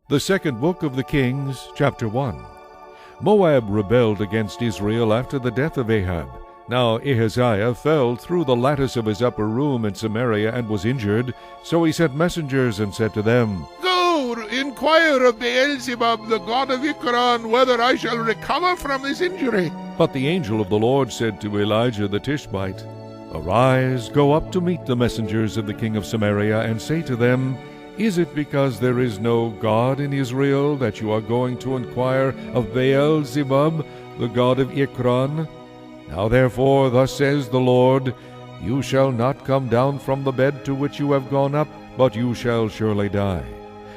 The second book of the Kings, chapter 1. Moab rebelled against Israel after the death of Ahab. Now Ahaziah fell through the lattice of his upper room in Samaria and was injured. So he sent messengers and said to them, Go, inquire of Beelzebub, the god of Ekron, whether I shall recover from this injury. But the angel of the Lord said to Elijah the Tishbite, Arise, go up to meet the messengers of the king of Samaria, and say to them, Is it because there is no God in Israel that you are going to inquire of Beelzebub, the god of Ekron? Now therefore, thus says the Lord, You shall not come down from the bed to which you have gone up, but you shall surely die.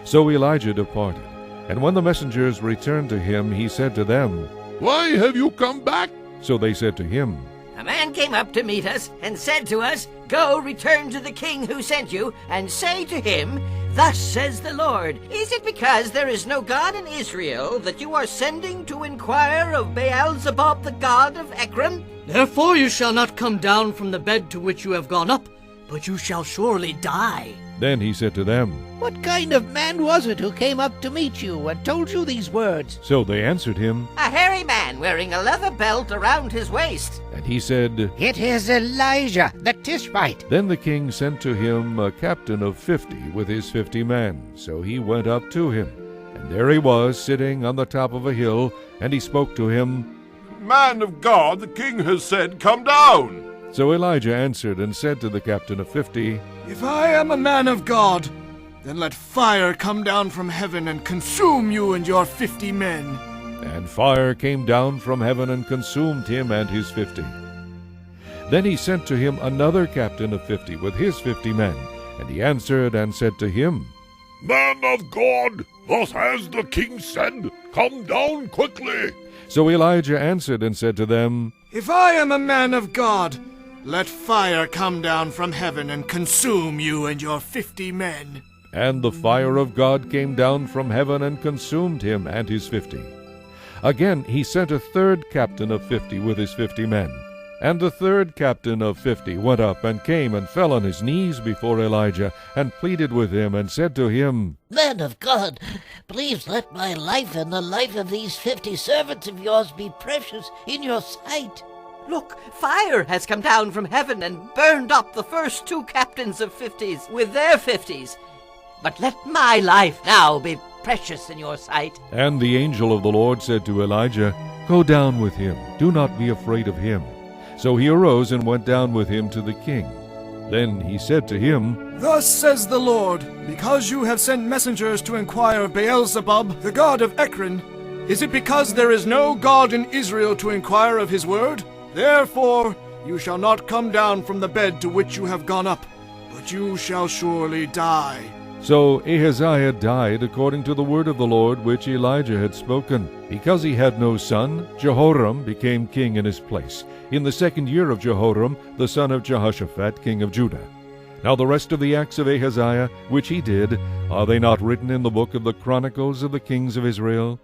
So Elijah departed. And when the messengers returned to him, he said to them, Why have you come back? So they said to him, A man came up to meet us and said to us, Go, return to the king who sent you, and say to him, Thus says the Lord, Is it because there is no God in Israel that you are sending to inquire of Beelzebub the god of Ekron? Therefore you shall not come down from the bed to which you have gone up, but you shall surely die. Then he said to them, What kind of man was it who came up to meet you and told you these words? So they answered him, A hairy man wearing a leather belt around his waist. and he said, It is Elijah the Tishbite. Then the king sent to him a captain of 50 with his 50 men. So he went up to him, and there he was sitting on the top of a hill, and he spoke to him. Man of God, the king has said, Come down. So Elijah answered and said to the captain of 50, If I am a man of God, then let fire come down from heaven and consume you and your 50 men. And fire came down from heaven and consumed him and his 50. Then he sent to him another captain of 50 with his 50 men, and he answered and said to him, Man of God, thus has the king said, Come down quickly. So Elijah answered and said to them, If I am a man of God, let fire come down from heaven and consume you and your 50 men. And the fire of God came down from heaven and consumed him and his 50. Again he sent a third captain of 50 with his 50 men. And the third captain of 50 went up and came and fell on his knees before Elijah, and pleaded with him, and said to him, Man of God, please let my life and the life of these 50 servants of yours be precious in your sight. Look, fire has come down from heaven and burned up the first 2 captains of 50s with their 50s. But let my life now be precious in your sight. And the angel of the Lord said to Elijah, Go down with him, do not be afraid of him. So he arose and went down with him to the king. Then he said to him, Thus says the Lord, because you have sent messengers to inquire of Beelzebub, the god of Ekron, is it because there is no God in Israel to inquire of his word? Therefore you shall not come down from the bed to which you have gone up, but you shall surely die. So Ahaziah died according to the word of the Lord which Elijah had spoken. Because he had no son, Jehoram became king in his place, in the 2nd year of Jehoram, the son of Jehoshaphat, king of Judah. Now the rest of the acts of Ahaziah, which he did, are they not written in the book of the Chronicles of the kings of Israel?